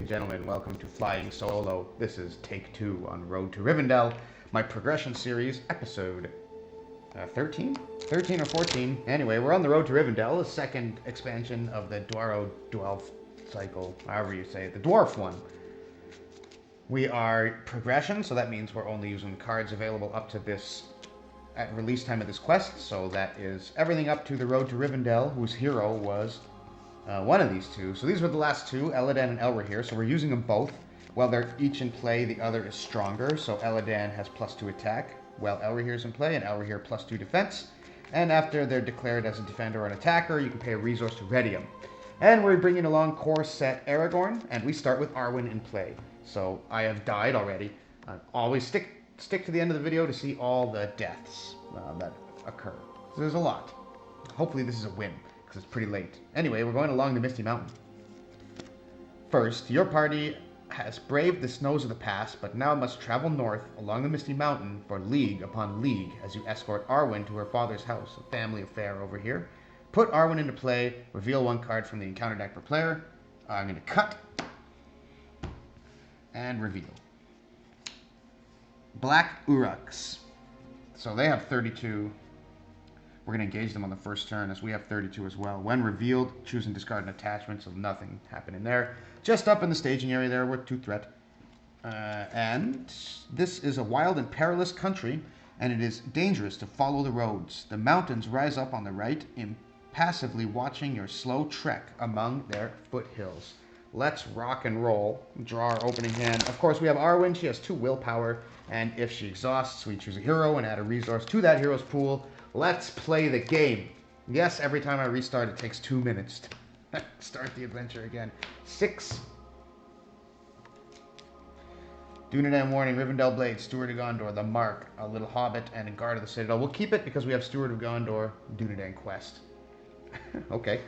and gentlemen, welcome to Flying Solo. This is take 2 on Road to Rivendell, my progression series, episode 13? 13 or 14. Anyway, we're on the Road to Rivendell, the second expansion of the Dwarf cycle, however you say it, the dwarf one. We are progression, so that means we're only using the cards available up to this, at release time of this quest, so that is everything up to the Road to Rivendell, whose hero was one of these two. So these were the last two, Eladan and Elrahir, so we're using them both. While they're each in play, the other is stronger, so Eladan has +2 attack, while Elrahir is in play, and Elrahir +2 defense. And after they're declared as a defender or an attacker, you can pay a resource to ready them. And we're bringing along core set Aragorn, and we start with Arwen in play. So I have died already. Always stick to the end of the video to see all the deaths that occur. So there's a lot. Hopefully this is a win, because it's pretty late. Anyway, we're going along the Misty Mountain. First, your party has braved the snows of the pass, but now must travel north along the Misty Mountain for league upon league as you escort Arwen to her father's house, a family affair over here. Put Arwen into play, reveal one card from the encounter deck per player. I'm going to cut and reveal. Black Uruks. So they have 32. We're going to engage them on the first turn as we have 32 as well. When revealed, choose and discard an attachment, so nothing happening there. Just up in the staging area there, we're 2 threat. And this is a wild and perilous country, and it is dangerous to follow the roads. The mountains rise up on the right, impassively watching your slow trek among their foothills. Let's rock and roll. Draw our opening hand. Of course, we have Arwen. She has 2 willpower, and if she exhausts, we choose a hero and add a resource to that hero's pool. Let's play the game. Yes, every time I restart, it takes 2 minutes to start the adventure again. 6. Dunedain Warning, Rivendell Blade, Steward of Gondor, The Mark, a Little Hobbit, and a Guard of the Citadel. We'll keep it because we have Steward of Gondor, Dunedain Quest. Okay,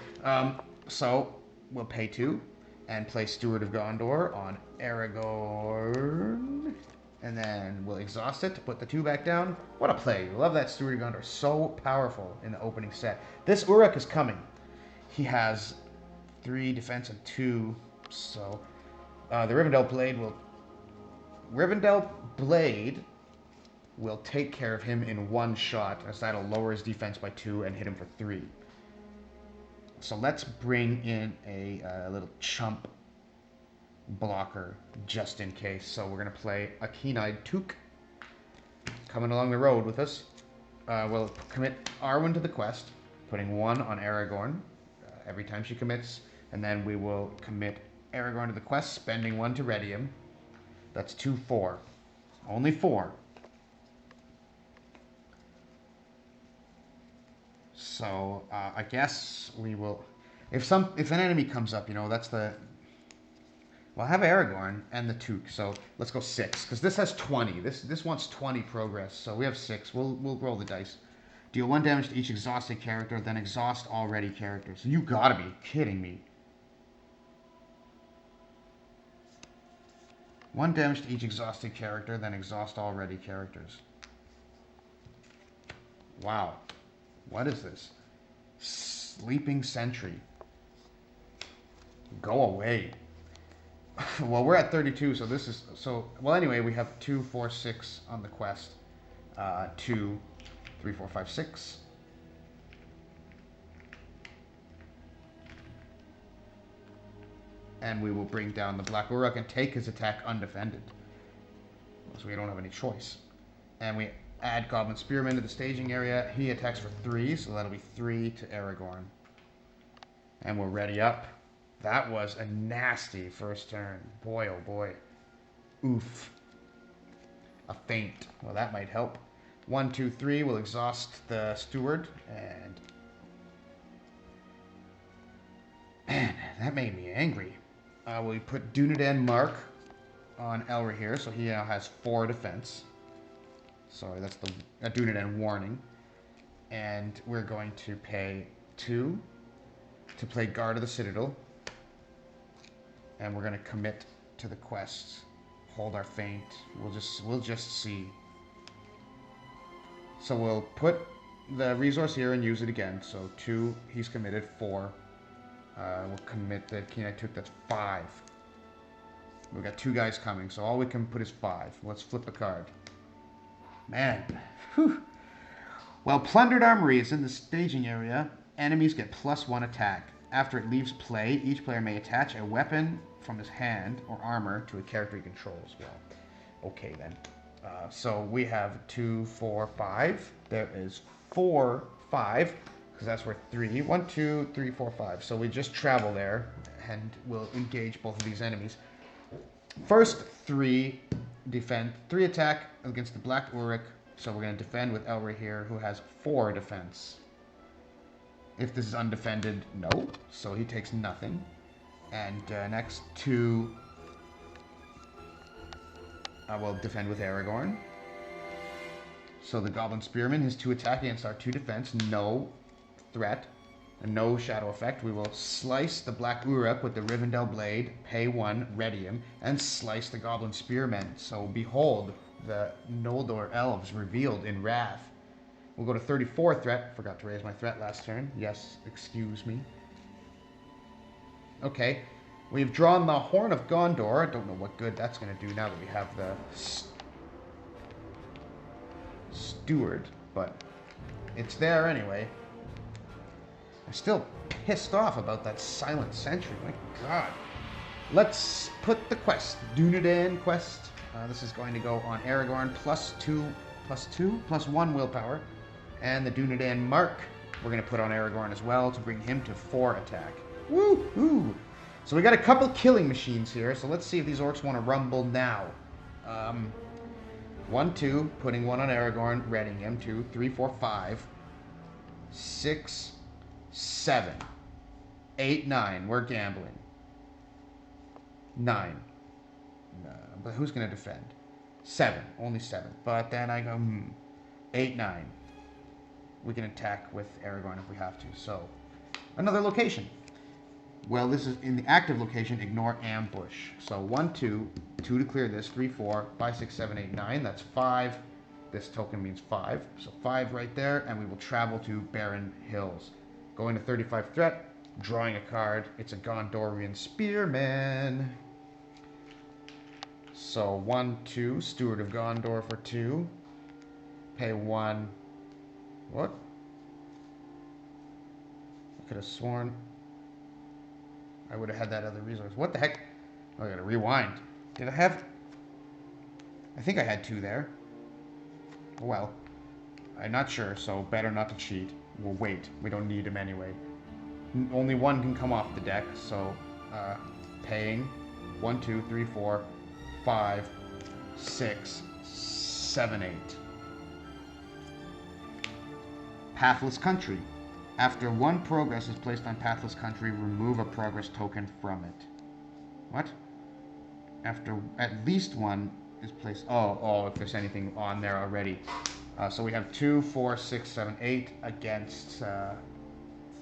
so we'll pay 2 and play Steward of Gondor on Aragorn. And then we'll exhaust it to put the 2 back down. What a play. Love that Steward of Gondor. So powerful in the opening set. This Uruk is coming. He has 3 defense and 2. So the Rivendell Blade will take care of him in 1 shot, as that'll lower his defense by 2 and hit him for 3. So let's bring in a little chump blocker just in case. So we're going to play a Keen-Eyed Took coming along the road with us. We'll commit Arwen to the quest, putting 1 on Aragorn every time she commits, and then we will commit Aragorn to the quest, spending 1 to ready him. That's 2, 4. Only 4. So I guess we will, if an enemy comes up, you know, that's the. Well, I have Aragorn and the Took, so let's go 6, because this has 20. This wants 20 progress, so we have 6. We'll roll the dice. Deal 1 damage to each exhausted character, then exhaust already characters. You gotta be kidding me. 1 damage to each exhausted character, then exhaust already characters. Wow. What is this? Sleeping Sentry. Go away. Well, we're at 32, so this is... Well, anyway, we have 2, 4, 6 on the quest. 2, 3, 4, 5, 6. And we will bring down the Black Uruk and take his attack undefended. So we don't have any choice. And we add Goblin Spearman to the staging area. He attacks for 3, so that'll be 3 to Aragorn. And we're ready up. That was a nasty first turn. Boy, oh boy. Oof. A feint. Well, that might help. 1, 2, 3. We'll exhaust the Steward. And... Man, that made me angry. We put Dunedain Mark on Elrahir, so he now has 4 defense. Sorry, that's the Dunedain Warning. And we're going to pay 2 to play Guard of the Citadel. And we're going to commit to the quest. Hold our feint. We'll just see. So we'll put the resource here and use it again. So 2, he's committed. 4. We'll commit the Keen-Eyed Took. That's 5. We've got 2 guys coming, so all we can put is 5. Let's flip a card. Man. Whew. While plundered armory is in the staging area, enemies get +1 attack. After it leaves play, each player may attach a weapon from his hand or armor to a character he controls. Well, okay then. So we have 2, 4, 5. There is 4, 5, because that's worth 3. 1, 2, 3, 4, 5. So we just travel there, and we'll engage both of these enemies. First 3 defend, 3 attack against the Black Uruk. So we're going to defend with Elra here, who has 4 defense. If this is undefended, no. So he takes nothing. And next 2, I will defend with Aragorn. So the Goblin Spearman, his 2 attack against our 2 defense, no threat, and no shadow effect. We will slice the Black Uruk with the Rivendell blade, pay 1, ready him, and slice the Goblin Spearmen. So behold, the Noldor elves revealed in wrath. We'll go to 34 threat. Forgot to raise my threat last turn. Yes, excuse me. Okay, we've drawn the Horn of Gondor. I don't know what good that's going to do now that we have the Steward, but it's there anyway. I'm still pissed off about that Silent Sentry. My God. Let's put the quest, Dunedain quest. This is going to go on Aragorn, +1 willpower. And the Dunedain Mark, we're going to put on Aragorn as well to bring him to 4 attack. Woo-hoo! So we got a couple killing machines here, so let's see if these orcs want to rumble now. 1, 2, putting 1 on Aragorn, readying him. 2, 3, 4, 5, 6, 7, 8, 9. We're gambling. 9. But who's going to defend? 7. Only 7. But then I go, 8, 9. We can attack with Aragorn if we have to. So, another location. Well, this is in the active location, ignore ambush. So 1, 2, 2 to clear this, 3, 4, 5, 6, 7, 8, 9. That's 5. This token means 5. So 5 right there, and we will travel to Barren Hills. Going to 35 threat, drawing a card. It's a Gondorian Spearman. So 1, 2, Steward of Gondor for 2. Pay 1. What? I could have sworn I would have had that other resource. What the heck? Oh, I gotta rewind. Did I have... I think I had 2 there. Well, I'm not sure, so better not to cheat. We'll wait. We don't need him anyway. Only 1 can come off the deck, so paying 1, 2, 3, 4, 5, 6, 7, 8. Pathless Country. After 1 progress is placed on Pathless Country, remove a progress token from it. What? After at least 1 is placed... Oh, if there's anything on there already. So we have 2, 4, 6, 7, 8 against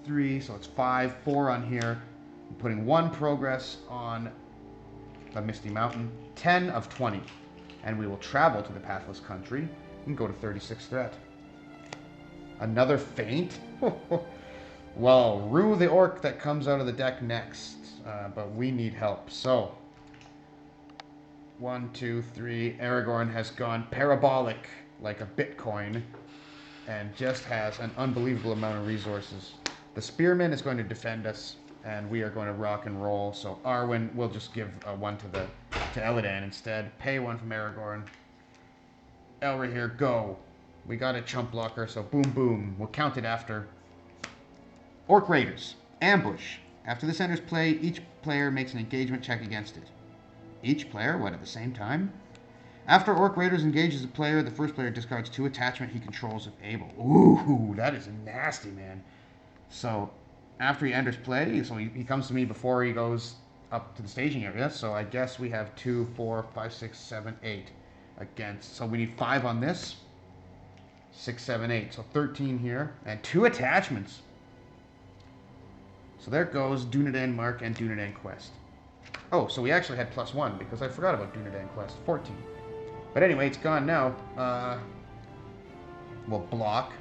3, so it's 5, 4 on here. I'm putting 1 progress on the Misty Mountain, 10 of 20. And we will travel to the Pathless Country and go to 36 threat. Another feint? Well, rue the orc that comes out of the deck next. But we need help. So, 1, 2, 3. Aragorn has gone parabolic like a Bitcoin and just has an unbelievable amount of resources. The Spearman is going to defend us, and we are going to rock and roll. So Arwen will just give 1 to Elladan instead. Pay 1 from Aragorn. Elra here, go. We got a chump blocker, so boom, boom. We'll count it after. Orc Raiders. Ambush. After this enters play, each player makes an engagement check against it. Each player? What, at the same time? After Orc Raiders engages a player, the first player discards 2 attachment he controls if able. Ooh, that is nasty, man. So, after he enters play, so he comes to me before he goes up to the staging area, so I guess we have 2, 4, 5, 6, 7, 8 against. So we need 5 on this. 6, 7, 8. So 13 here. And 2 attachments. So there goes Dunedain Mark and Dunedain Quest. Oh, so we actually had +1 because I forgot about Dunedain Quest. 14. But anyway, it's gone now. We'll block.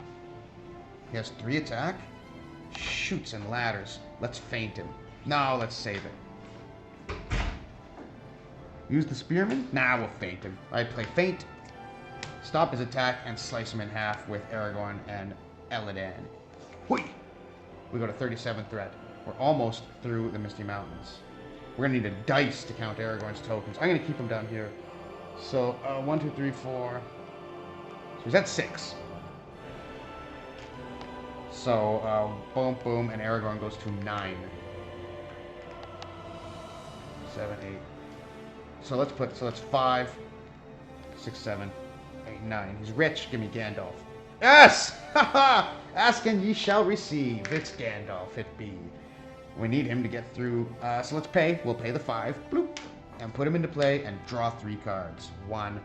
He has 3 attack. Shoots and ladders. Let's feint him. No, let's save it. Use the spearman? Nah, we'll feint him. I play feint, stop his attack, and slice him in half with Aragorn and Elladan. Hui! We go to 37 threat. We're almost through the Misty Mountains. We're gonna need a dice to count Aragorn's tokens. I'm gonna keep him down here. So, 1, 2, 3, 4. So he's at 6. So, boom, boom, and Aragorn goes to 9. 7, 8. So that's 5, 6, 7, 8, 9. He's rich. Give me Gandalf. Yes! Haha! Ask and ye shall receive. It's Gandalf. It be. We need him to get through. So let's pay. We'll pay the 5. Bloop. And put him into play and draw 3 cards. 1.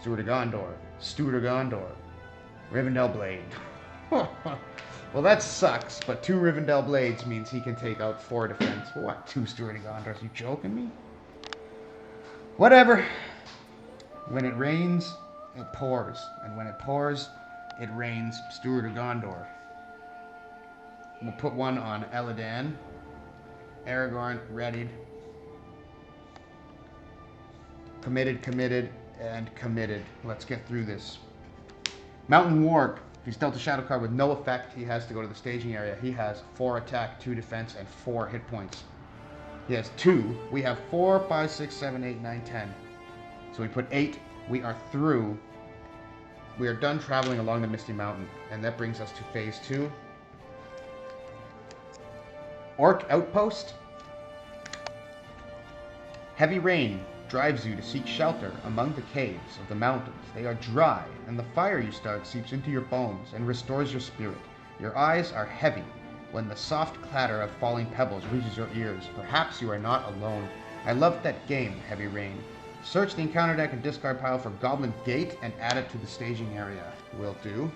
Steward of Gondor. Steward of Gondor. Rivendell Blade. Well, that sucks, but 2 Rivendell Blades means he can take out 4 defense. What? 2 Steward of Gondor? Are you joking me? Whatever. When it rains, it pours. And when it pours, it rains. Steward of Gondor. We'll put one on Elladan. Aragorn, readied. Committed, committed, and committed. Let's get through this. Mountain Warg. If he's dealt a shadow card with no effect, he has to go to the staging area. He has 4 attack, 2 defense, and 4 hit points. He has 2. We have 4, 5, 6, 7, 8, 9, 10. So we put 8. We are through. We are done traveling along the Misty Mountain. And that brings us to phase 2. Orc Outpost. Heavy rain drives you to seek shelter among the caves of the mountains. They are dry, and the fire you start seeps into your bones and restores your spirit. Your eyes are heavy when the soft clatter of falling pebbles reaches your ears. Perhaps you are not alone. I loved that game, Heavy Rain. Search the encounter deck and discard pile for Goblin Gate and add it to the staging area. Will do.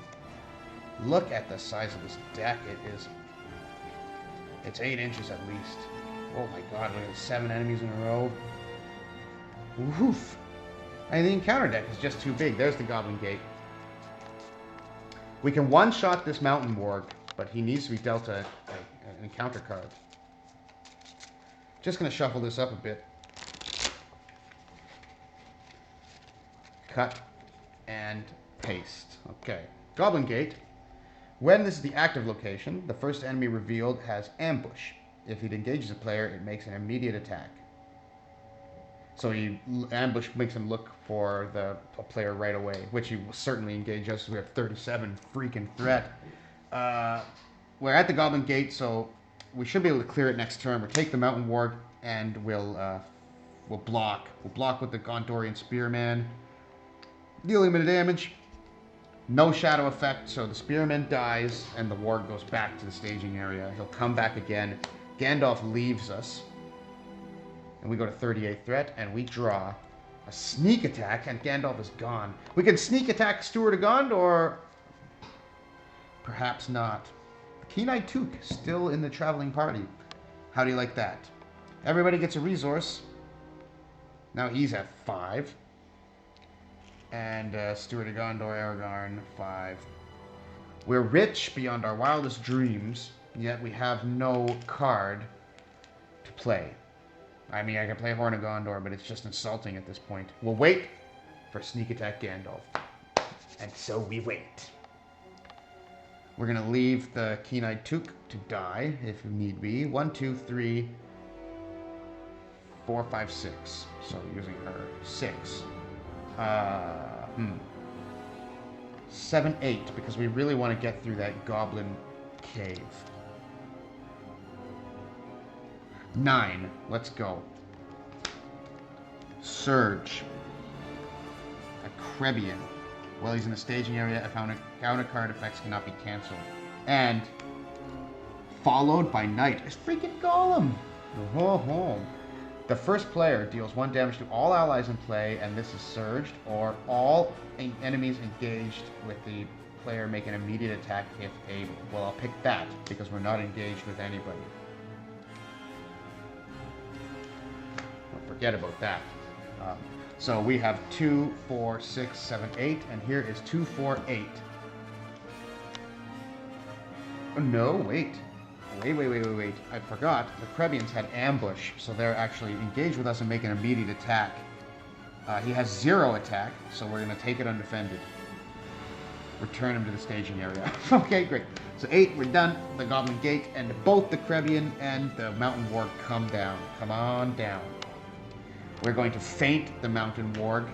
Look at the size of this deck. It's 8 inches at least. Oh my god, look at 7 enemies in a row. Woof. And the encounter deck is just too big. There's the Goblin Gate. We can one-shot this Mountain Warg, but he needs to be dealt an encounter card. Just going to shuffle this up a bit. Cut and paste. Okay. Goblin Gate. When this is the active location, the first enemy revealed has Ambush. If it engages a player, it makes an immediate attack. So Ambush makes him look for a player right away, which he will certainly engage us. We have 37 freaking threat. We're at the Goblin Gate, so we should be able to clear it next turn. We'll take the Mountain Warg, and we'll block. We'll block with the Gondorian Spearman. Deal him a damage. No shadow effect, so the Spearman dies, and the Warg goes back to the staging area. He'll come back again. Gandalf leaves us. And we go to 38 threat, and we draw a sneak attack, and Gandalf is gone. We can sneak attack Steward of Gondor. Perhaps not. Kenai Took still in the traveling party. How do you like that? Everybody gets a resource. Now he's at 5. And Steward of Gondor, Aragorn, 5. We're rich beyond our wildest dreams, yet we have no card to play. I mean, I can play Horn of Gondor, but it's just insulting at this point. We'll wait for Sneak Attack Gandalf. And so we wait. We're going to leave the Keen-Eyed Took to die, if need be. 1, 2, 3, 4, 5, 6. So using her 6. 7, 8, because we really want to get through that Goblin Cave. 9. Let's go. Surge. A Krebian. While he's in the staging area, counter card effects cannot be cancelled. And followed by Night. It's freaking Golem! Oh. The first player deals 1 damage to all allies in play, and this is surged, or all enemies engaged with the player make an immediate attack if able. Well, I'll pick that, because we're not engaged with anybody. Forget about that. So we have 2, 4, 6, 7, 8, and here is 2, 4, 8. Oh, no, wait. Wait. I forgot. The Krebians had Ambush, so they're actually engaged with us and make an immediate attack. He has 0 attack, so we're going to take it undefended. Return him to the staging area. Okay, great. So 8, we're done. The Goblin Gate, and both the Krebian and the Mountain Warg come down. Come on down. We're going to feint the Mountain Warg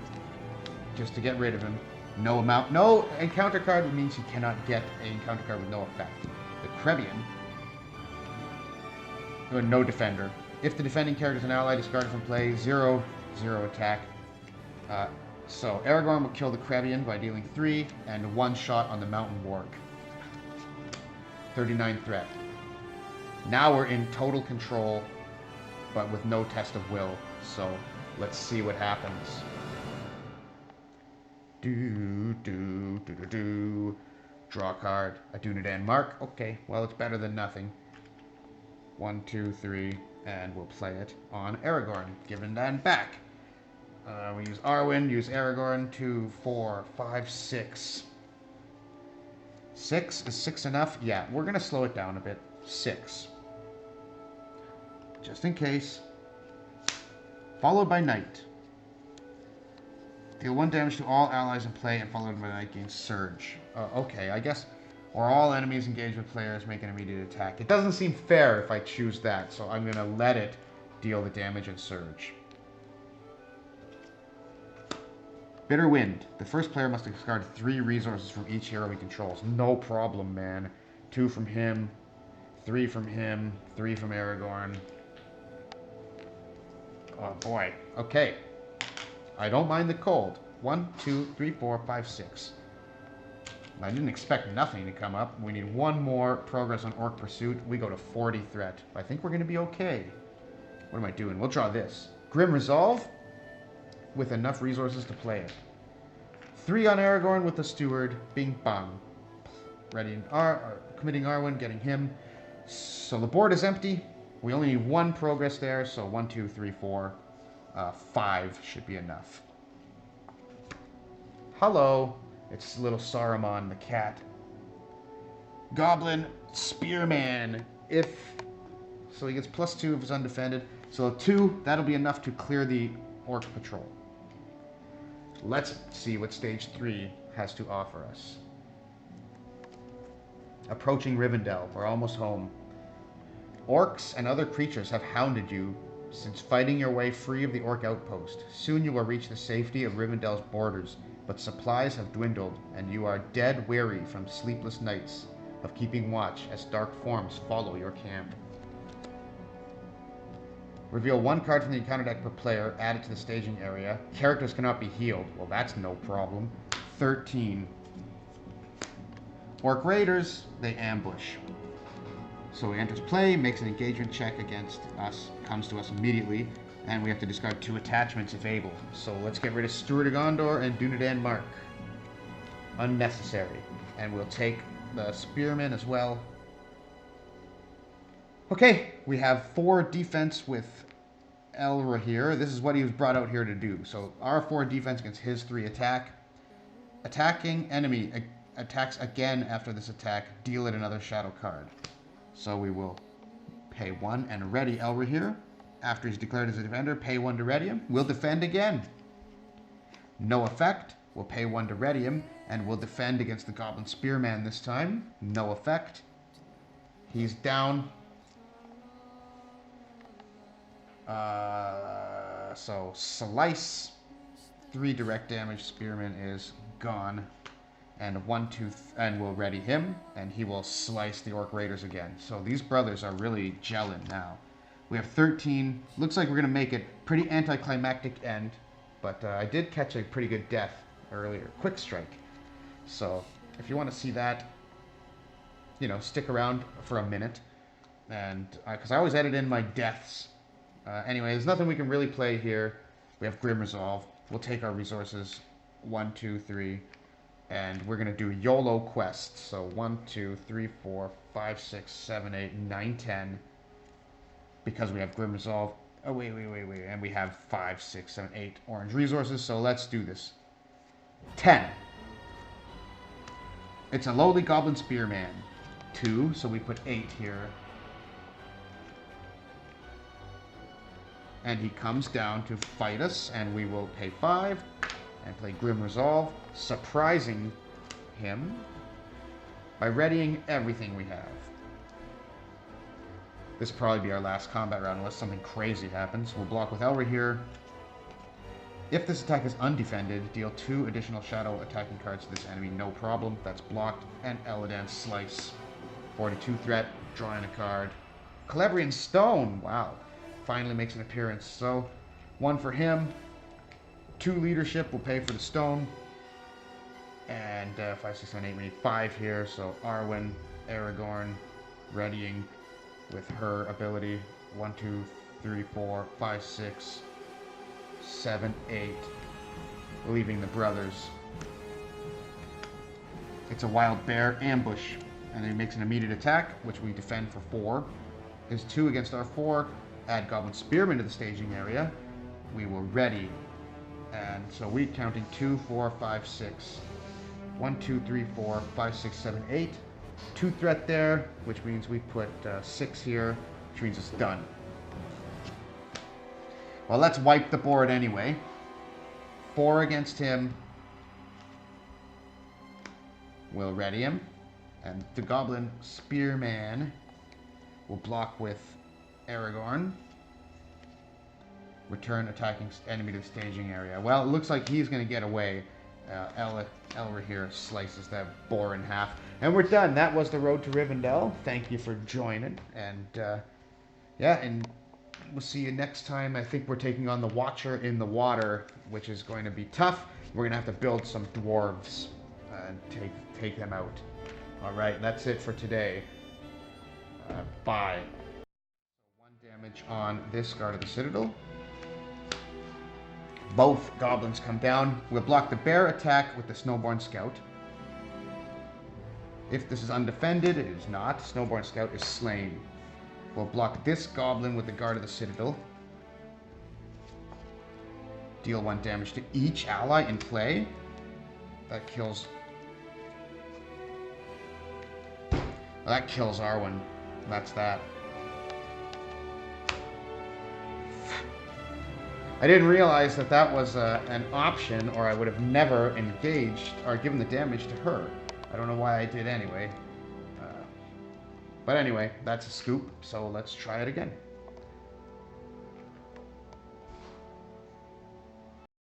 just to get rid of him. No encounter card means you cannot get an encounter card with no effect. The Krebian, no defender. If the defending character is an ally discarded from play, 0 attack. So Aragorn will kill the Krebian by dealing 3 and 1 shot on the Mountain Warg. 39 threat. Now we're in total control, but with no test of will. So let's see what happens. Draw a card. A Dunedain Mark. Okay, well, it's better than nothing. 1, 2, 3, and we'll play it on Aragorn. Give Dunedain back. We use Arwen, use Aragorn. 2, 4, 5, 6. 6? Is 6 enough? Yeah, we're going to slow it down a bit. 6. Just in case. Followed by Knight. Deal 1 damage to all allies in play and followed by Knight gains Surge. Okay, I guess. Or all enemies engaged with players make an immediate attack. It doesn't seem fair if I choose that, so I'm going to let it deal the damage and Surge. Bitter Wind. The first player must discard 3 resources from each hero he controls. No problem, man. 2 from him, 3 from him, 3 from Aragorn. Oh boy. Okay. I don't mind the cold. 1, 2, 3, 4, 5, 6. I didn't expect nothing to come up. We need 1 more progress on Orc Pursuit. We go to 40 threat. I think we're going to be okay. What am I doing? We'll draw this. Grim Resolve with enough resources to play it. 3 on Aragorn with the Steward. Bing bong. Ready. Committing Arwen, getting him. So the board is empty. We only need 1 progress there. So 1, 2, 3, 4. 5 should be enough. Hello. It's little Saruman the cat. Goblin Spearman. So he gets +2 if it's undefended. So 2, that'll be enough to clear the Orc Patrol. Let's see what Stage 3 has to offer us. Approaching Rivendell. We're almost home. Orcs and other creatures have hounded you since fighting your way free of the Orc outpost. Soon you will reach the safety of Rivendell's borders, but supplies have dwindled, and you are dead weary from sleepless nights of keeping watch as dark forms follow your camp. Reveal 1 card from the encounter deck per player, add it to the staging area. Characters cannot be healed. Well, that's no problem. 13. Orc Raiders, they ambush. So he enters play, makes an engagement check against us, comes to us immediately, and we have to discard 2 attachments if able. So let's get rid of Steward of Gondor and Dunedain Mark. Unnecessary. And we'll take the Spearman as well. Okay, we have 4 defense with Elra here. This is what he was brought out here to do. So our 4 defense against his 3 attack. Attacking enemy attacks again after this attack. Deal it another shadow card. So we will pay 1 and ready Elra here. After he's declared as a defender, pay 1 to ready him. We'll defend again. No effect. We'll pay 1 to ready him, and we'll defend against the Goblin Spearman this time. No effect. He's down. So slice. 3 direct damage. Spearman is gone. And 1, 2, and we'll ready him, and he will slice the Orc Raiders again. So these brothers are really gelling now. We have 13. Looks like we're going to make it pretty anticlimactic end, but I did catch a pretty good death earlier. Quick Strike. So if you want to see that, stick around for a minute, and because I always edit in my deaths. Anyway, there's nothing we can really play here. We have Grim Resolve. We'll take our resources. 1, 2, 3. And we're going to do YOLO quests. So 1, 2, 3, 4, 5, 6, 7, 8, 9, 10. Because we have Grim Resolve. Oh, wait. And we have 5, 6, 7, 8 orange resources. So let's do this. 10. It's a lowly Goblin Spearman. 2. So we put 8 here. And he comes down to fight us, and we will pay 5 and play Grim Resolve, surprising him by readying everything we have. This will probably be our last combat round unless something crazy happens. We'll block with Elra here. If this attack is undefended, deal 2 additional shadow attacking cards to this enemy, no problem. That's blocked. And Eladance Slice. 42 threat, drawing a card. Celebrian Stone, wow. Finally makes an appearance. So, 1 for him. 2 leadership will pay for the stone. And 5, 6, 7, 8, we need 5 here. So Arwen, Aragorn, readying with her ability. 1, 2, 3, 4, 5, 6, 7, 8. Leaving the brothers. It's a wild bear ambush. And then he makes an immediate attack, which we defend for 4. His 2 against our 4. Add Goblin Spearman to the staging area. We will ready. And so we're counting 2, 4, 5, 6. 1, 2, 3, 4, 5, 6, 7, 8. 2 threat there, which means we put 6 here, which means it's done. Well, let's wipe the board anyway. 4 against him. We'll ready him. And the Goblin Spearman will block with Aragorn. Return attacking enemy to the staging area. Well, it looks like he's going to get away. Elra here slices that boar in half. And we're done. That was the Road to Rivendell. Thank you for joining. And, yeah, and we'll see you next time. I think we're taking on the Watcher in the Water, which is going to be tough. We're going to have to build some dwarves and take them out. All right, that's it for today. Bye. 1 damage on this Guard of the Citadel. Both goblins come down. We'll block the bear attack with the Snowborn Scout. If this is undefended, it is not. Snowborn Scout is slain. We'll block this goblin with the Guard of the Citadel. Deal 1 damage to each ally in play. That kills... Well, that kills Arwen. That's that. I didn't realize that that was an option, or I would have never engaged or given the damage to her. I don't know why I did anyway. But anyway, that's a scoop, so let's try it again.